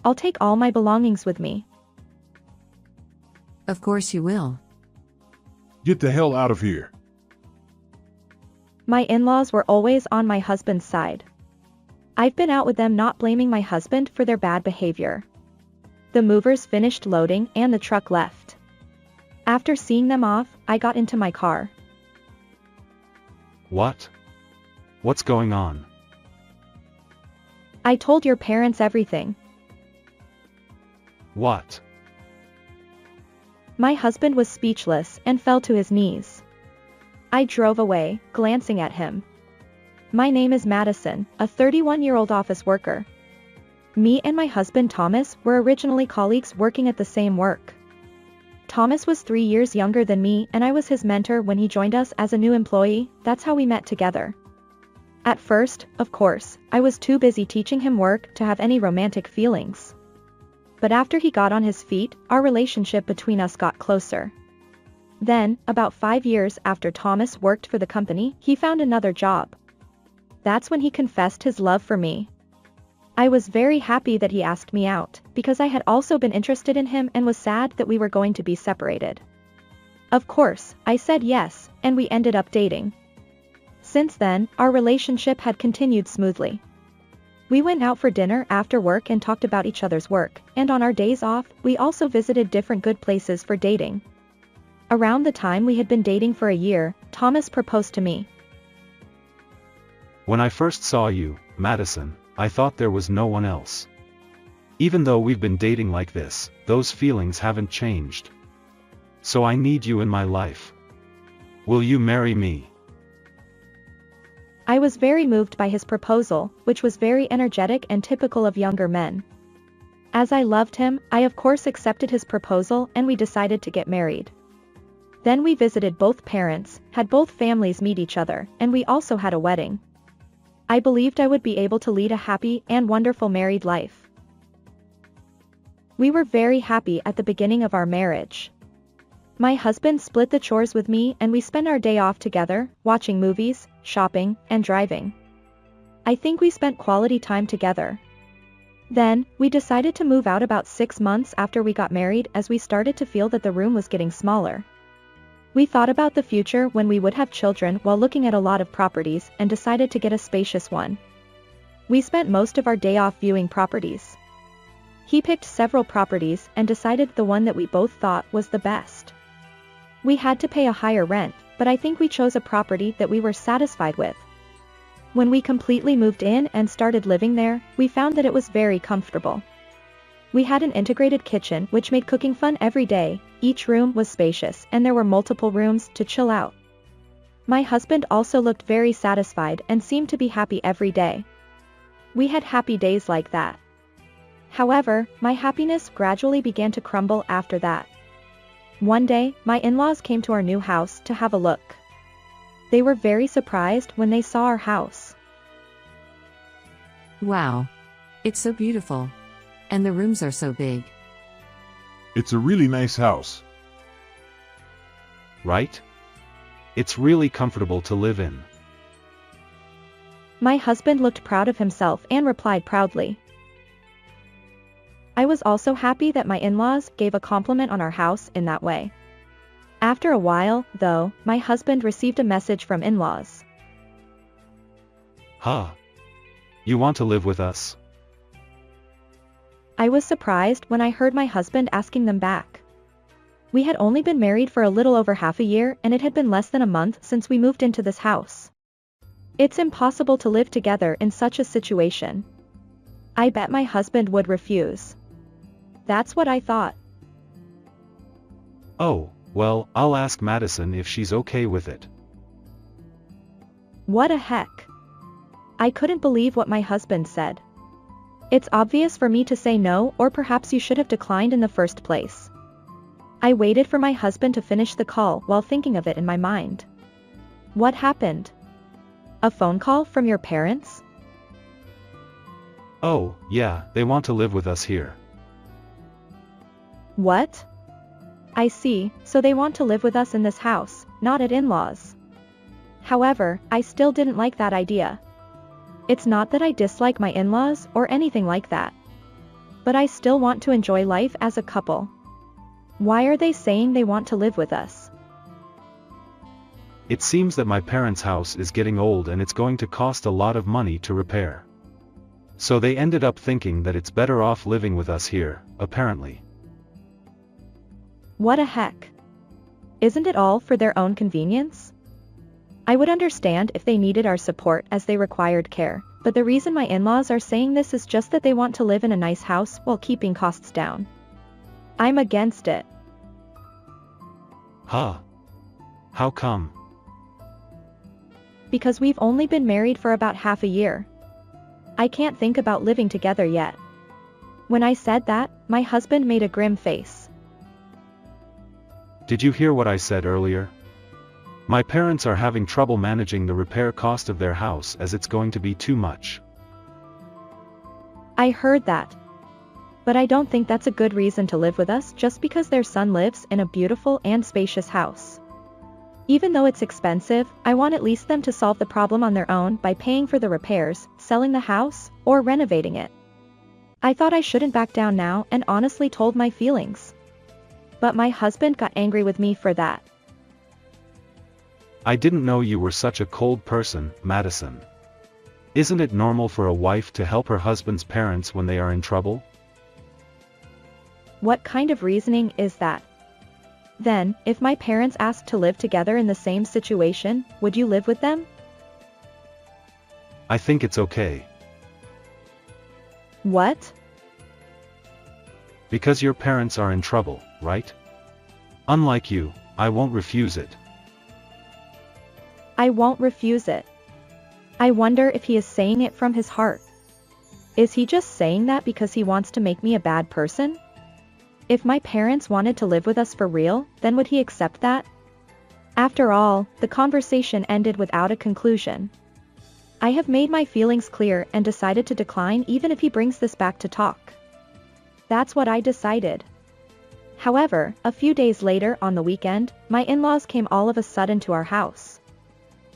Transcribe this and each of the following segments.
I'll take all my belongings with me. Of course you will. Get the hell out of here. My in-laws were always on my husband's side. I've been out with them, not blaming my husband for their bad behavior. The movers finished loading and the truck left. After seeing them off, I got into my car. What? What's going on? I told your parents everything. What? My husband was speechless and fell to his knees. I drove away, glancing at him. My name is Madison, a 31-year-old office worker. Me and my husband Thomas were originally colleagues working at the same work. Thomas was 3 years younger than me and I was his mentor when he joined us as a new employee. That's how we met together. At first, of course, I was too busy teaching him work to have any romantic feelings. But after he got on his feet, our relationship between us got closer. Then, about 5 years after Thomas worked for the company, he found another job. That's when he confessed his love for me. I was very happy that he asked me out, because I had also been interested in him and was sad that we were going to be separated. Of course, I said yes, and we ended up dating. Since then, our relationship had continued smoothly. We went out for dinner after work and talked about each other's work, and on our days off, we also visited different good places for dating. Around the time we had been dating for a year, Thomas proposed to me. When I first saw you, Madison, I thought there was no one else. Even though we've been dating like this, those feelings haven't changed. So I need you in my life. Will you marry me? I was very moved by his proposal, which was very energetic and typical of younger men. As I loved him, I of course accepted his proposal and we decided to get married. Then we visited both parents, had both families meet each other, and we also had a wedding. I believed I would be able to lead a happy and wonderful married life. We were very happy at the beginning of our marriage. My husband split the chores with me and we spent our day off together, watching movies, shopping, and driving. I think we spent quality time together. Then, we decided to move out about 6 months after we got married as we started to feel that the room was getting smaller. We thought about the future when we would have children while looking at a lot of properties and decided to get a spacious one. We spent most of our day off viewing properties. He picked several properties and decided the one that we both thought was the best. We had to pay a higher rent, but I think we chose a property that we were satisfied with. When we completely moved in and started living there, we found that it was very comfortable. We had an integrated kitchen which made cooking fun every day. Each room was spacious and there were multiple rooms to chill out. My husband also looked very satisfied and seemed to be happy every day. We had happy days like that. However, my happiness gradually began to crumble after that. One day, my in-laws came to our new house to have a look. They were very surprised when they saw our house. Wow. It's so beautiful. And the rooms are so big. It's a really nice house. Right? It's really comfortable to live in. My husband looked proud of himself and replied proudly. I was also happy that my in-laws gave a compliment on our house in that way. After a while, though, my husband received a message from in-laws. Huh? You want to live with us? I was surprised when I heard my husband asking them back. We had only been married for a little over half a year and it had been less than a month since we moved into this house. It's impossible to live together in such a situation. I bet my husband would refuse. That's what I thought. Oh, well, I'll ask Madison if she's okay with it. What a heck. I couldn't believe what my husband said. It's obvious for me to say no, or perhaps you should have declined in the first place. I waited for my husband to finish the call while thinking of it in my mind. What happened? A phone call from your parents? Oh, yeah, they want to live with us here. What? I see, so they want to live with us in this house, not at in-laws. However, I still didn't like that idea. It's not that I dislike my in-laws or anything like that. But I still want to enjoy life as a couple. Why are they saying they want to live with us? It seems that my parents' house is getting old and it's going to cost a lot of money to repair. So they ended up thinking that it's better off living with us here, apparently. What a heck. Isn't it all for their own convenience? I would understand if they needed our support as they required care, but the reason my in-laws are saying this is just that they want to live in a nice house while keeping costs down. I'm against it. Huh? How come? Because we've only been married for about half a year. I can't think about living together yet. When I said that, my husband made a grim face. Did you hear what I said earlier? My parents are having trouble managing the repair cost of their house as it's going to be too much. I heard that. But I don't think that's a good reason to live with us just because their son lives in a beautiful and spacious house. Even though it's expensive, I want at least them to solve the problem on their own by paying for the repairs, selling the house, or renovating it. I thought I shouldn't back down now and honestly told my feelings. But my husband got angry with me for that. I didn't know you were such a cold person, Madison. Isn't it normal for a wife to help her husband's parents when they are in trouble? What kind of reasoning is that? Then, if my parents asked to live together in the same situation, would you live with them? I think it's okay. What? Because your parents are in trouble, right? Unlike you, I won't refuse it. I won't refuse it. I wonder if he is saying it from his heart. Is he just saying that because he wants to make me a bad person? If my parents wanted to live with us for real, then would he accept that? After all, the conversation ended without a conclusion. I have made my feelings clear and decided to decline even if he brings this back to talk. That's what I decided. However, a few days later on the weekend, my in-laws came all of a sudden to our house.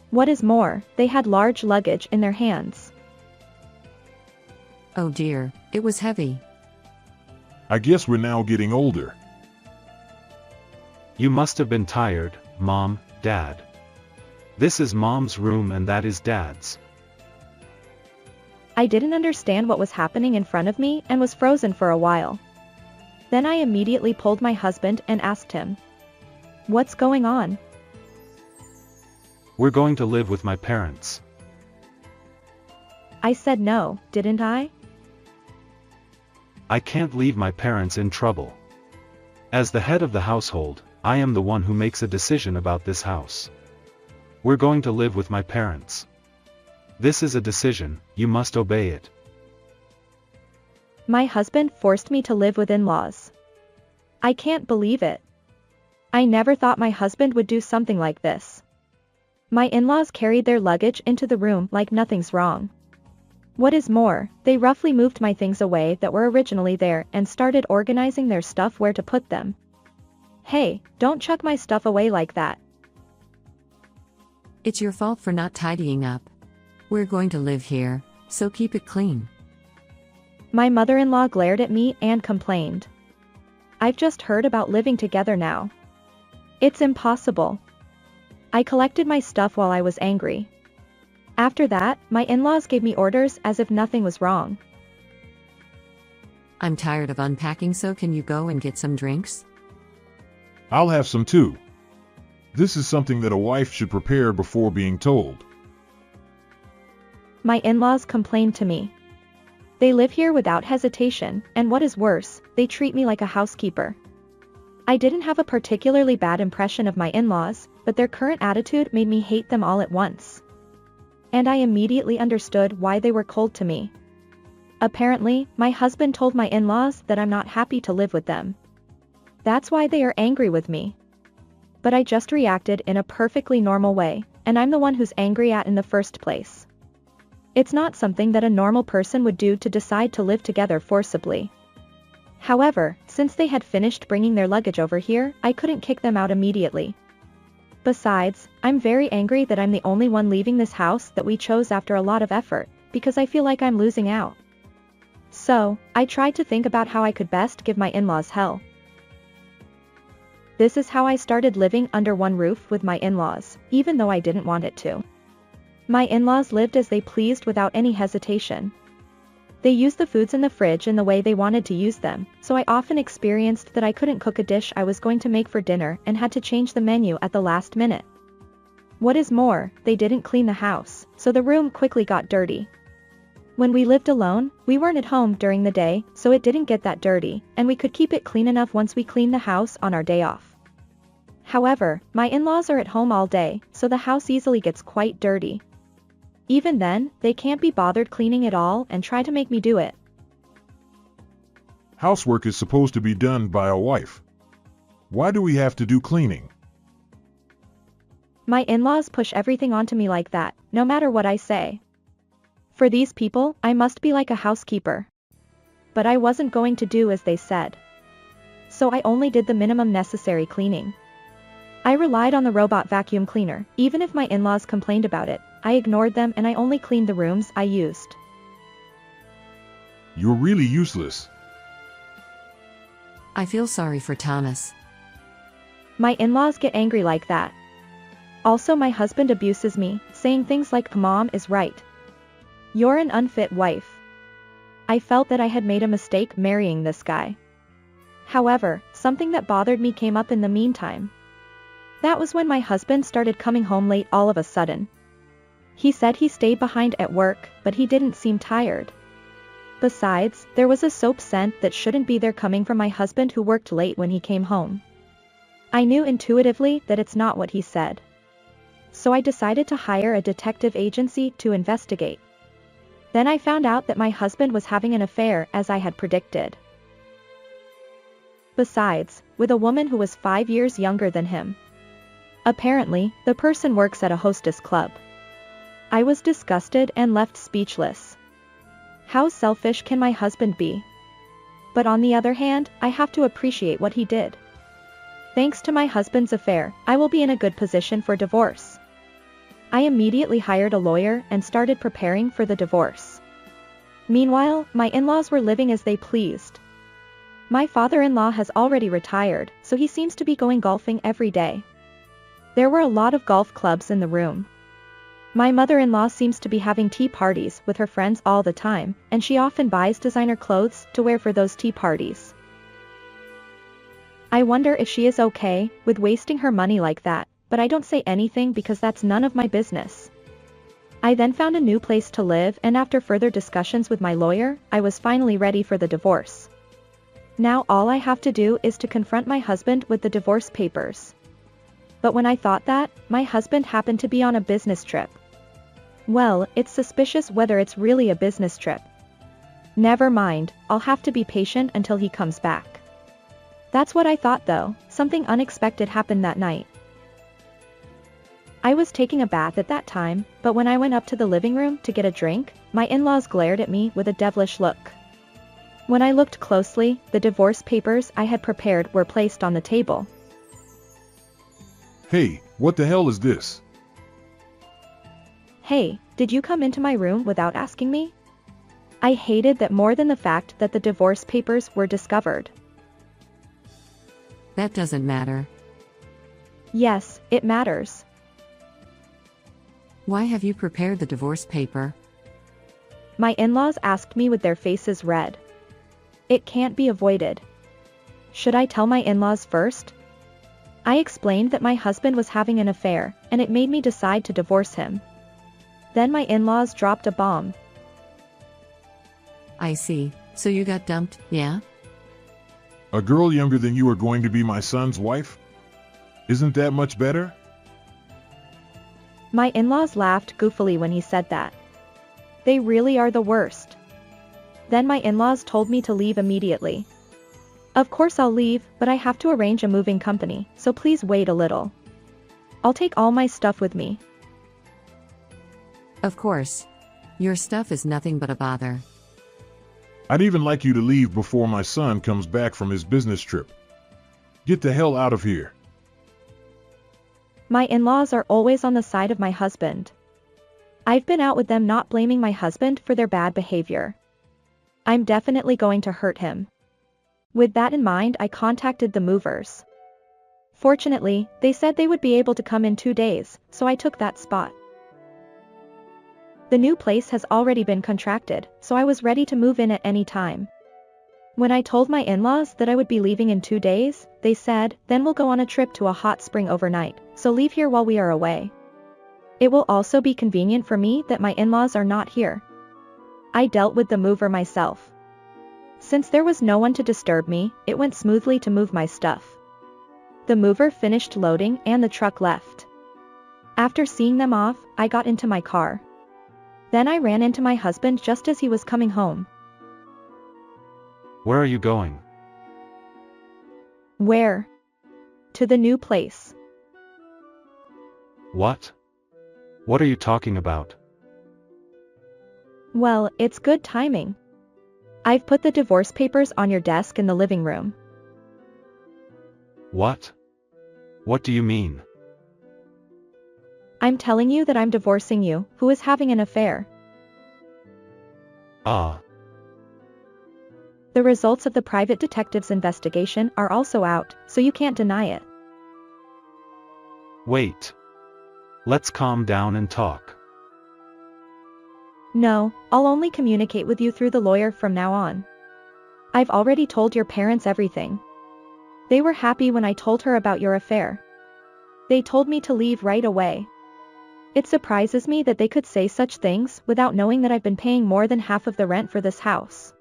What is more, they had large luggage in their hands. Oh dear, it was heavy. I guess we're now getting older. You must have been tired, Mom, Dad. This is Mom's room and that is Dad's. I didn't understand what was happening in front of me and was frozen for a while. Then I immediately pulled my husband and asked him, "What's going on?" We're going to live with my parents. I said no, didn't I? I can't leave my parents in trouble. As the head of the household, I am the one who makes a decision about this house. We're going to live with my parents. This is a decision, you must obey it. My husband forced me to live with in-laws. I can't believe it. I never thought my husband would do something like this. My in-laws carried their luggage into the room like nothing's wrong. What is more, they roughly moved my things away that were originally there and started organizing their stuff where to put them. Hey, don't chuck my stuff away like that. It's your fault for not tidying up. We're going to live here, so keep it clean. My mother-in-law glared at me and complained. I've just heard about living together now. It's impossible. I collected my stuff while I was angry. After that, my in-laws gave me orders as if nothing was wrong. I'm tired of unpacking, so can you go and get some drinks? I'll have some too. This is something that a wife should prepare before being told. My in-laws complained to me. They live here without hesitation, and what is worse, they treat me like a housekeeper. I didn't have a particularly bad impression of my in-laws, but their current attitude made me hate them all at once. And I immediately understood why they were cold to me. Apparently, my husband told my in-laws that I'm not happy to live with them. That's why they are angry with me. But I just reacted in a perfectly normal way, and I'm the one who's angry at in the first place. It's not something that a normal person would do to decide to live together forcibly. However, since they had finished bringing their luggage over here, I couldn't kick them out immediately. Besides, I'm very angry that I'm the only one leaving this house that we chose after a lot of effort, because I feel like I'm losing out. So, I tried to think about how I could best give my in-laws hell. This is how I started living under one roof with my in-laws, even though I didn't want it to. My in-laws lived as they pleased without any hesitation. They used the foods in the fridge in the way they wanted to use them, so I often experienced that I couldn't cook a dish I was going to make for dinner and had to change the menu at the last minute. What is more, they didn't clean the house, so the room quickly got dirty. When we lived alone, we weren't at home during the day, so it didn't get that dirty, and we could keep it clean enough once we cleaned the house on our day off. However, my in-laws are at home all day, so the house easily gets quite dirty. Even then, they can't be bothered cleaning it all and try to make me do it. Housework is supposed to be done by a wife. Why do we have to do cleaning? My in-laws push everything onto me like that, no matter what I say. For these people, I must be like a housekeeper. But I wasn't going to do as they said. So I only did the minimum necessary cleaning. I relied on the robot vacuum cleaner. Even if my in-laws complained about it, I ignored them and I only cleaned the rooms I used. You're really useless. I feel sorry for Thomas. My in-laws get angry like that. Also, my husband abuses me, saying things like, "Mom is right. You're an unfit wife." I felt that I had made a mistake marrying this guy. However, something that bothered me came up in the meantime. That was when my husband started coming home late all of a sudden. He said he stayed behind at work, but he didn't seem tired. Besides, there was a soap scent that shouldn't be there coming from my husband who worked late when he came home. I knew intuitively that it's not what he said. So I decided to hire a detective agency to investigate. Then I found out that my husband was having an affair as I had predicted. Besides, with a woman who was 5 years younger than him. Apparently, the person works at a hostess club. I was disgusted and left speechless. How selfish can my husband be? But on the other hand, I have to appreciate what he did. Thanks to my husband's affair, I will be in a good position for divorce. I immediately hired a lawyer and started preparing for the divorce. Meanwhile, my in-laws were living as they pleased. My father-in-law has already retired, so he seems to be going golfing every day. There were a lot of golf clubs in the room. My mother-in-law seems to be having tea parties with her friends all the time, and she often buys designer clothes to wear for those tea parties. I wonder if she is okay with wasting her money like that, but I don't say anything because that's none of my business. I then found a new place to live, and after further discussions with my lawyer, I was finally ready for the divorce. Now all I have to do is to confront my husband with the divorce papers. But when I thought that, my husband happened to be on a business trip. Well, it's suspicious whether it's really a business trip. Never mind, I'll have to be patient until he comes back. That's what I thought though. Something unexpected happened that night. I was taking a bath at that time, but when I went up to the living room to get a drink, my in-laws glared at me with a devilish look. When I looked closely, the divorce papers I had prepared were placed on the table. Hey, what the hell is this? Hey, did you come into my room without asking me? I hated that more than the fact that the divorce papers were discovered. That doesn't matter. Yes, it matters. Why have you prepared the divorce paper? My in-laws asked me with their faces red. It can't be avoided. Should I tell my in-laws first? I explained that my husband was having an affair, and it made me decide to divorce him. Then my in-laws dropped a bomb. I see, so you got dumped, yeah? A girl younger than you are going to be my son's wife? Isn't that much better? My in-laws laughed goofily when he said that. They really are the worst. Then my in-laws told me to leave immediately. Of course I'll leave, but I have to arrange a moving company, so please wait a little. I'll take all my stuff with me. Of course. Your stuff is nothing but a bother. I'd even like you to leave before my son comes back from his business trip. Get the hell out of here. My in-laws are always on the side of my husband. I've been out with them not blaming my husband for their bad behavior. I'm definitely going to hurt him. With that in mind, I contacted the movers. Fortunately, they said they would be able to come in 2 days, so I took that spot. The new place has already been contracted, so I was ready to move in at any time. When I told my in-laws that I would be leaving in 2 days, they said, then we'll go on a trip to a hot spring overnight, so leave here while we are away. It will also be convenient for me that my in-laws are not here. I dealt with the mover myself. Since there was no one to disturb me, it went smoothly to move my stuff. The mover finished loading and the truck left. After seeing them off, I got into my car. Then I ran into my husband just as he was coming home. Where are you going? Where? To the new place. What? What are you talking about? Well, it's good timing. I've put the divorce papers on your desk in the living room. What? What do you mean? I'm telling you that I'm divorcing you, who is having an affair. Ah. The results of the private detective's investigation are also out, so you can't deny it. Wait. Let's calm down and talk. No, I'll only communicate with you through the lawyer from now on. I've already told your parents everything. They were happy when I told her about your affair. They told me to leave right away. It surprises me that they could say such things without knowing that I've been paying more than half of the rent for this house.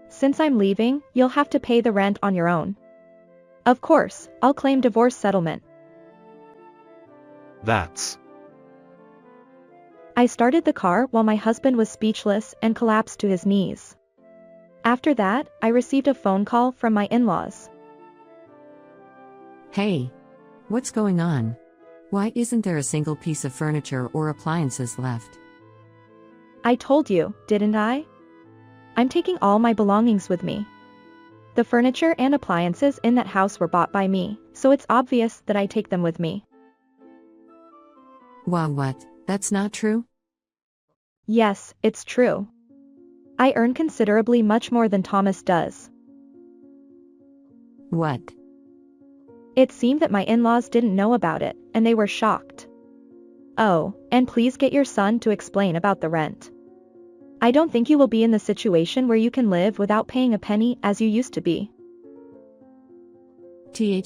Since I'm leaving, you'll have to pay the rent on your own. Of course, I'll claim divorce settlement. That's... I started the car while my husband was speechless and collapsed to his knees. After that, I received a phone call from my in-laws. Hey. What's going on? Why isn't there a single piece of furniture or appliances left? I told you, didn't I? I'm taking all my belongings with me. The furniture and appliances in that house were bought by me, so it's obvious that I take them with me. What? That's not true? Yes, it's true. I earn considerably much more than Thomas does. What? It seemed that my in-laws didn't know about it, and they were shocked. Oh, and please get your son to explain about the rent. I don't think you will be in the situation where you can live without paying a penny as you used to be.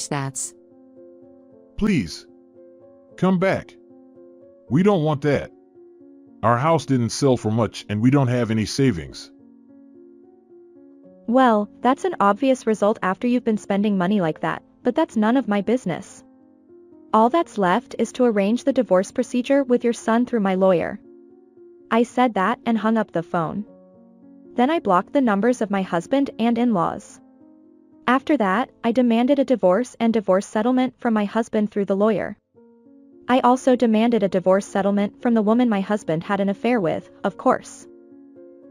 That's... Please. Come back. We don't want that. Our house didn't sell for much and we don't have any savings. Well, that's an obvious result after you've been spending money like that, but that's none of my business. All that's left is to arrange the divorce procedure with your son through my lawyer. I said that and hung up the phone. Then I blocked the numbers of my husband and in-laws. After that, I demanded a divorce and divorce settlement from my husband through the lawyer. I also demanded a divorce settlement from the woman my husband had an affair with, of course.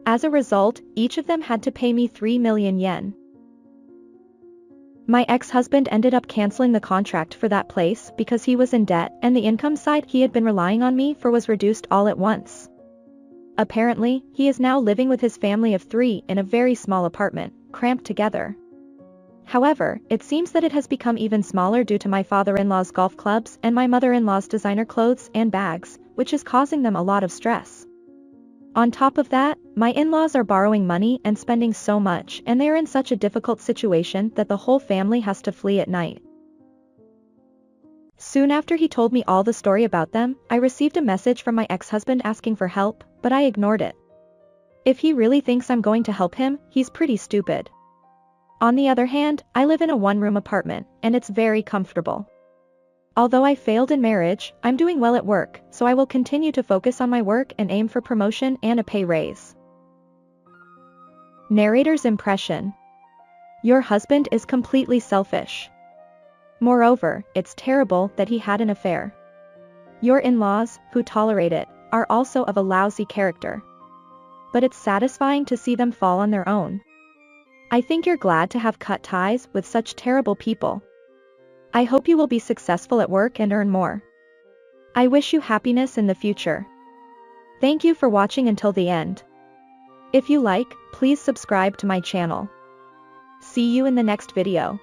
As a result, each of them had to pay me 3 million yen. My ex-husband ended up canceling the contract for that place because he was in debt and the income side he had been relying on me for was reduced all at once. Apparently, he is now living with his family of 3 in a very small apartment, cramped together. However, it seems that it has become even smaller due to my father-in-law's golf clubs and my mother-in-law's designer clothes and bags, which is causing them a lot of stress. On top of that, my in-laws are borrowing money and spending so much and they are in such a difficult situation that the whole family has to flee at night. Soon after he told me all the story about them, I received a message from my ex-husband asking for help, but I ignored it. If he really thinks I'm going to help him, he's pretty stupid. On the other hand, I live in a one-room apartment, and it's very comfortable. Although I failed in marriage, I'm doing well at work, so I will continue to focus on my work and aim for promotion and a pay raise. Narrator's impression. Your husband is completely selfish. Moreover, it's terrible that he had an affair. Your in-laws, who tolerate it, are also of a lousy character. But it's satisfying to see them fall on their own. I think you're glad to have cut ties with such terrible people. I hope you will be successful at work and earn more. I wish you happiness in the future. Thank you for watching until the end. If you like, please subscribe to my channel. See you in the next video.